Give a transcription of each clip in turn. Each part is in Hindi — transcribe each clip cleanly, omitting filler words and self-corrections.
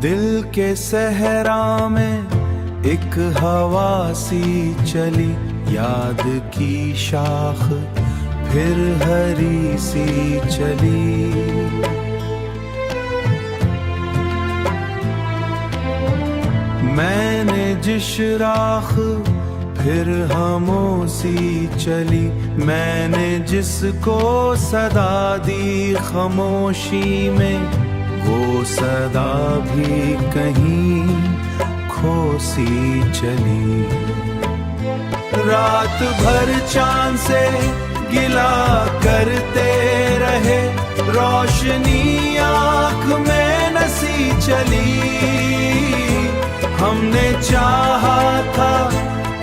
दिल के सहरा में एक हवा सी चली, याद की शाख फिर हरी सी चली। मैंने जिस राख फिर खामोशी चली, मैंने जिसको सदा दी खामोशी में, वो सदा भी कहीं खोसी चली। रात भर चांद से गिला करते रहे, रोशनी आँख में नसी चली। हमने चाहा था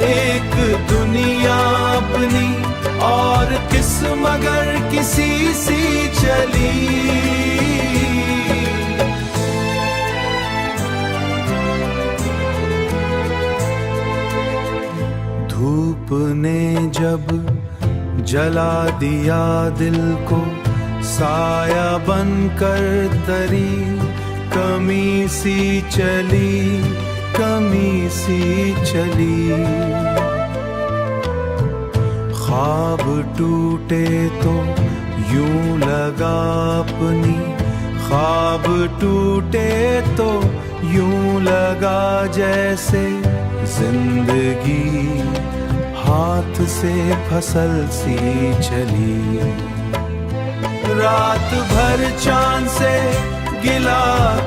एक दुनिया अपनी, और किस मगर किसी सी चली। धूप ने जब जला दिया दिल को, साया बनकर तरी कमी सी चली, कमी सी चली। ख्वाब टूटे तो यूं लगा अपनी, ख्वाब टूटे तो यूं लगा जैसे जिंदगी हाथ से फसल सी चली। रात भर चांद से गिला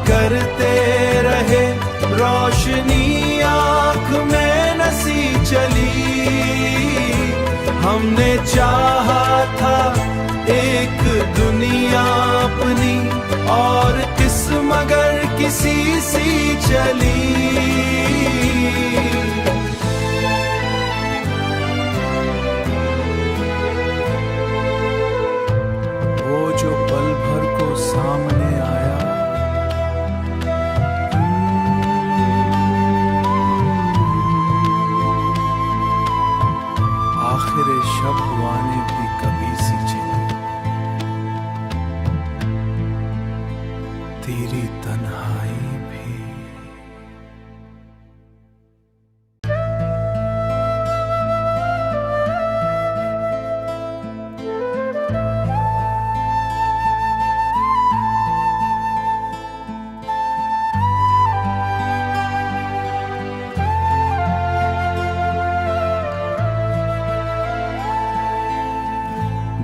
करते रहे, रोशनी आँख में नसी चली। हमने चाहा था एक दुनिया अपनी, और किस मगर किसी सी चली। वो जो पल भर को सामने आया, आखिर शब आने भी कभी सी चली। तेरी तन्हाई भी।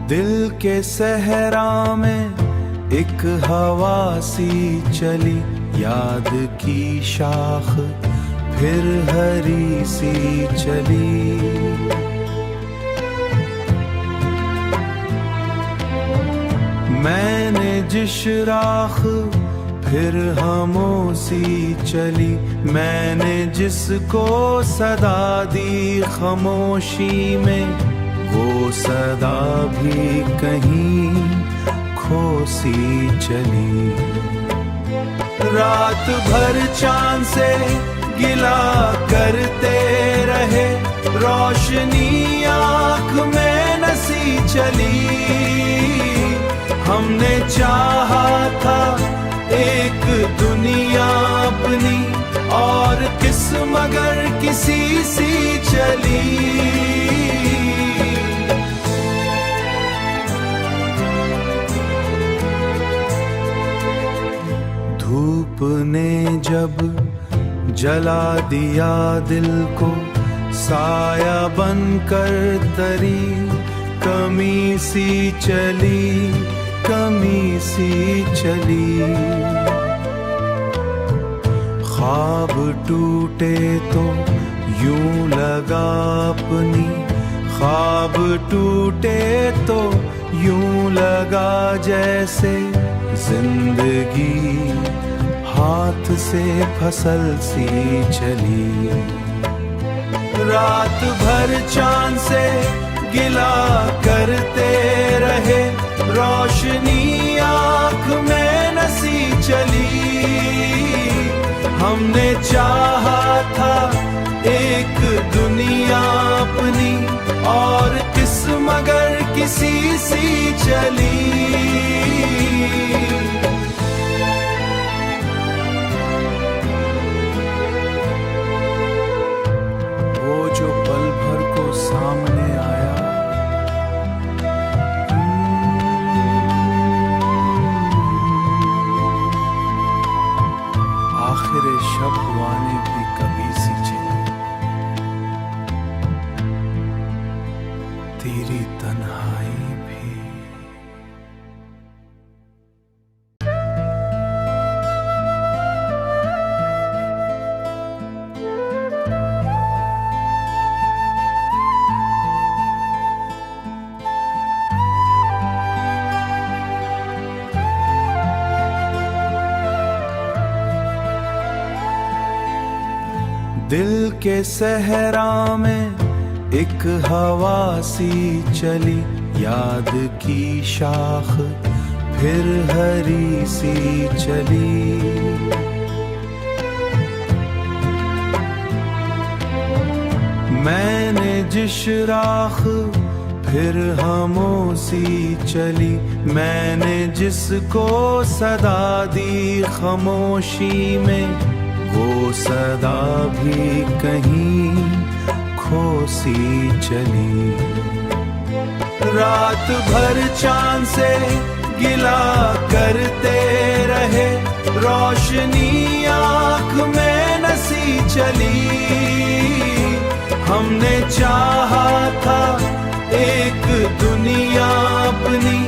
दिल के सहरा में एक हवा सी चली, याद की शाख फिर हरी सी चली। मैंने जिस राख फिर खामोशी चली, मैंने जिसको सदा दी खामोशी में, वो सदा भी कहीं खोसी चली। रात भर चांद से गिला करते रहे, रोशनी आँख में नसी चली। हमने चाहा था एक दुनिया अपनी, और किस मगर किसी सी चली। धूप ने जब जला दिया दिल को, साया बनकर तरी कमी सी चली, कमी सी चली। ख्वाब टूटे तो यूं लगा अपनी, ख्वाब टूटे तो यूं लगा जैसे जिंदगी हाथ से फसल सी चली। रात भर चांद से गिला करते रहे, रोशनी आँख में नसी चली। हमने चाहा था एक दुनिया अपनी, और किस मगर किसी सी चली। दिल के सहरा में एक हवा सी चली, याद की शाख फिर हरी सी चली। मैंने जिस राख फिर खामोशी चली, मैंने जिसको सदा दी खामोशी में, वो सदा भी कहीं खोसी चली। रात भर चांद से गिला करते रहे, रोशनी आँख में नसी चली। हमने चाहा था एक दुनिया अपनी,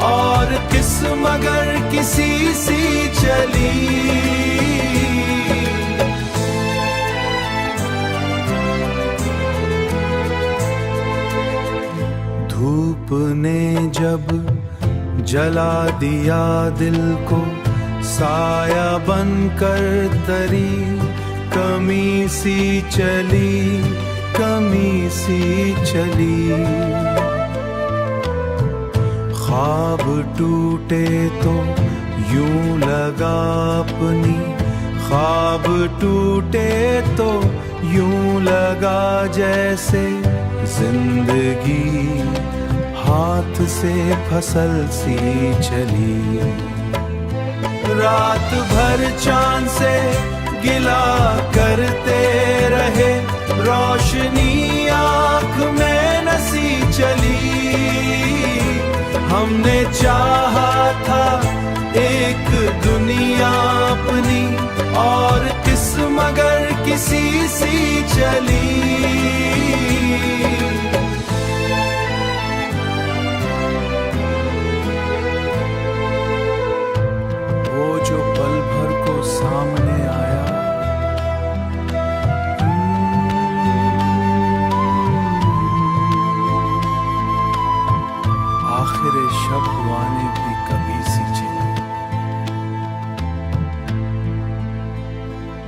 और किस मगर किसी सी चली। धूप ने जब जला दिया दिल को, साया बनकर तरी कमी सी चली, कमी सी चली। ख्वाब टूटे तो यूं लगा अपनी, ख्वाब टूटे तो यूं लगा जैसे जिंदगी हाथ से फसल सी चली। रात भर चांद से गिला करते रहे, रोशनी आँख में नसी चली। हमने चाहा था एक दुनिया अपनी, और किस मगर किसी सी चली। वो जो पल भर को सामने आया, आखिर शब्द वाने भी कभी सी चली।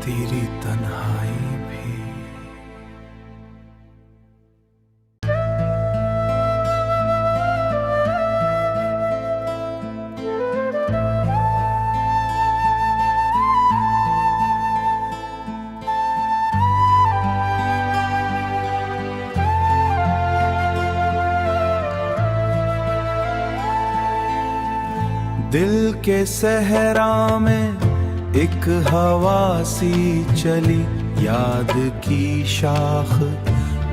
तेरी तन्हाई भी। दिल के सहरा में एक हवा सी चली, याद की शाख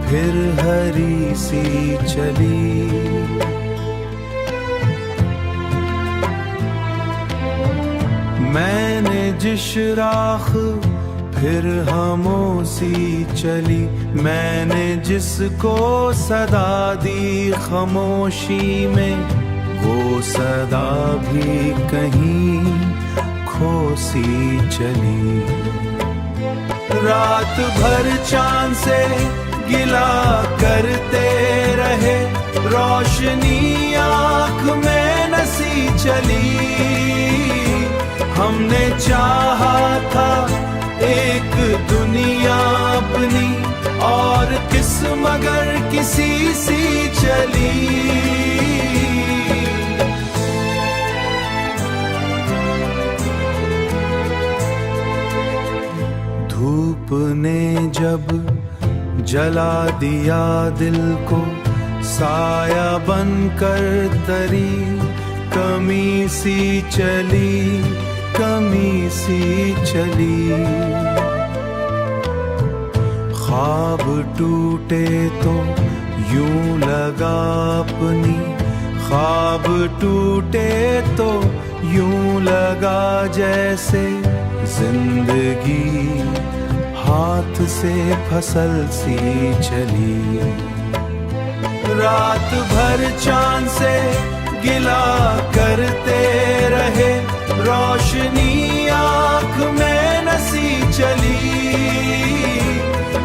फिर हरी सी चली। मैंने जिस राख फिर खामोशी चली, मैंने जिसको सदा दी खामोशी में, वो सदा भी कहीं खोसी चली। रात भर चांद से गिला करते रहे, रोशनी आँख में नसी चली। हमने चाहा था एक दुनिया अपनी, और किस मगर किसी सी चली। धूप ने जब जला दिया दिल को, साया बनकर तरी कमी सी चली, कमी सी चली। ख्वाब टूटे तो यूं लगा अपनी, ख्वाब टूटे तो यूं लगा जैसे जिंदगी हाथ से फसल सी चली। रात भर चांद से गिला करते रहे, रोशनी आँख में नसी चली।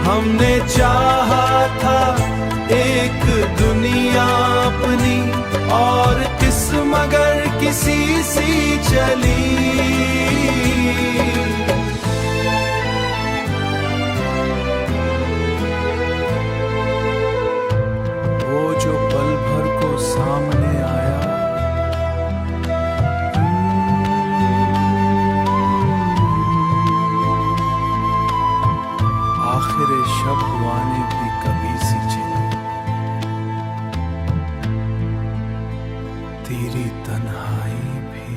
हमने चाहा था एक दुनिया अपनी, और किस मगर किसी सी चली। तेरी तन्हाई भी।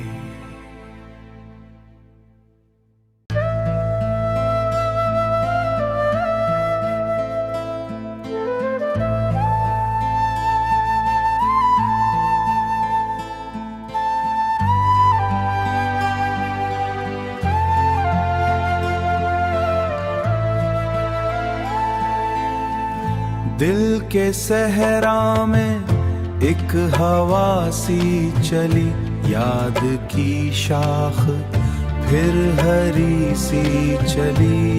दिल के सहरा में एक हवा सी चली, याद की शाख फिर हरी सी चली।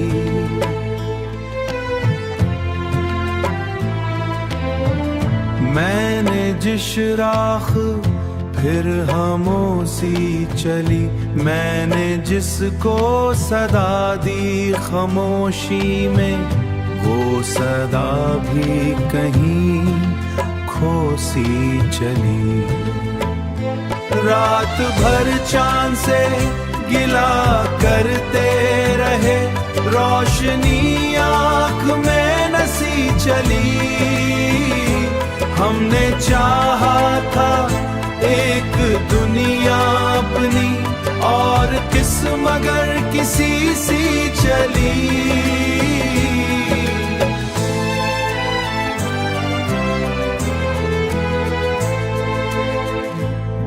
मैंने जिस राख फिर खामोशी चली, मैंने जिसको सदा दी खामोशी में, वो सदा भी कहीं खोसी चली। रात भर चांद से गिला करते रहे, रोशनी आँख में नसी चली। हमने चाहा था एक दुनिया अपनी, और किस मगर किसी सी चली।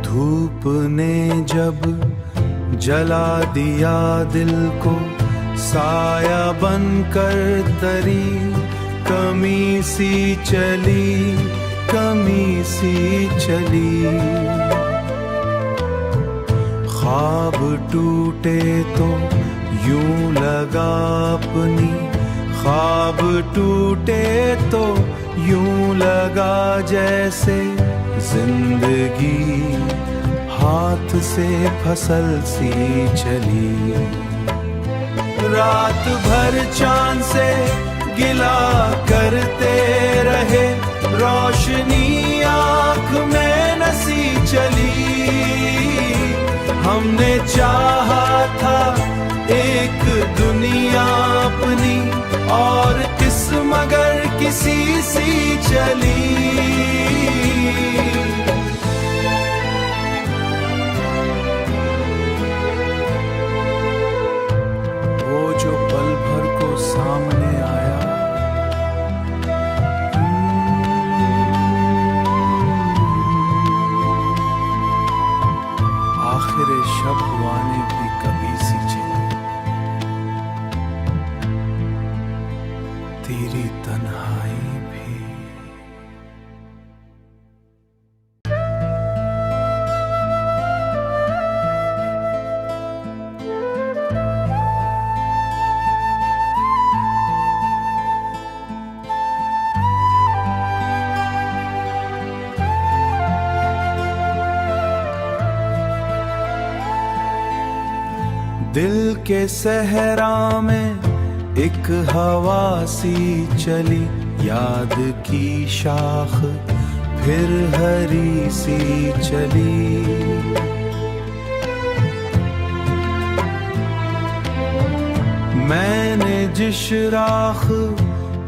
धूप ने जब जला दिया दिल को, साया बनकर तरी कमी सी चली, कमी सी चली। ख्वाब टूटे तो यूं लगा अपनी, ख्वाब टूटे तो यूं लगा जैसे जिंदगी हाथ से फसल सी चली। रात भर चांद से गिला करते रहे, रोशनी आँख में नसी चली। हमने चाहा था एक दुनिया अपनी, और किस मगर किसी सी चली। वो जो पल भर को सामने आया, आखिर शब वाने भी कभी सी चली, तेरी तन्हाई भी। दिल के सहरा में एक हवा सी चली, याद की शाख फिर हरी सी चली। मैंने जिस राख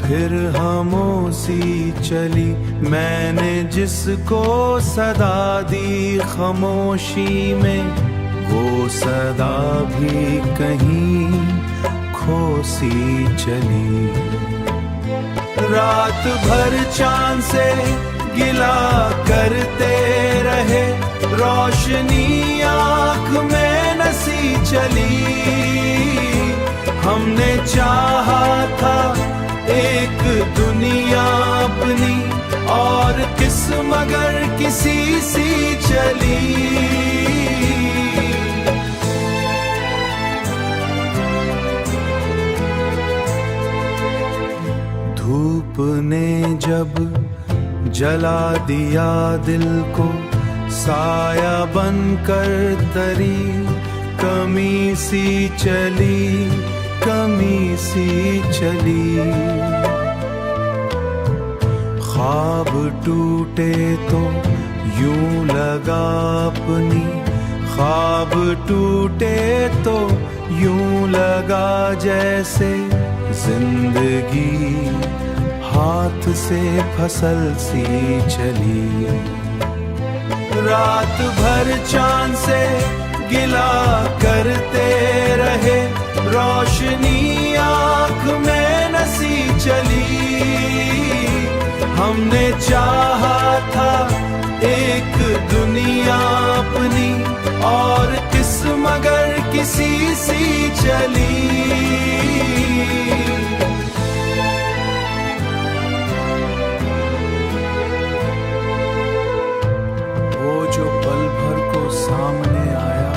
फिर खामोशी चली, मैंने जिसको सदा दी खामोशी में, वो सदा भी कहीं खोसी चली। रात भर चांद से गिला करते रहे, रोशनी आँख में नसी चली। हमने चाहा था एक दुनिया अपनी, और किस मगर किसी सी चली। धूप ने जब जला दिया दिल को, साया बनकर तरी कमी सी चली, कमी सी चली। ख्वाब टूटे तो यूं लगा अपनी, ख्वाब टूटे तो यूं लगा जैसे जिंदगी हाथ से फसल सी चली। रात भर चांद से गिला करते रहे, रोशनी आँख में नसी चली। हमने चाहा था एक दुनिया अपनी, और किस मगर किसी सी चली। वो जो पल भर को सामने आया,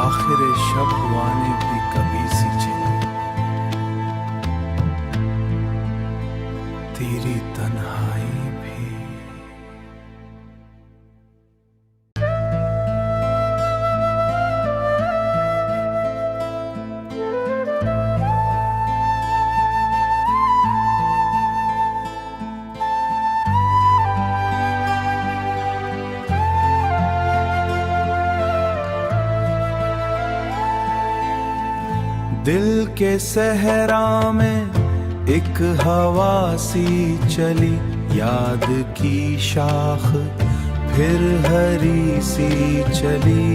आखिर शब वाने भी कभी सी चली, तेरी तन्हाई भी। दिल के सहरा में एक हवा सी चली, याद की शाख फिर हरी सी चली।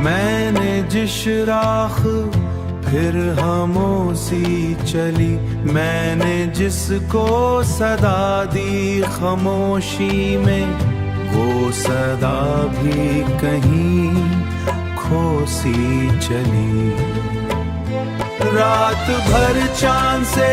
मैंने जिस राख फिर खामोशी चली, मैंने जिसको सदा दी खामोशी में, वो सदा भी कहीं खोसी चली। रात भर चांद से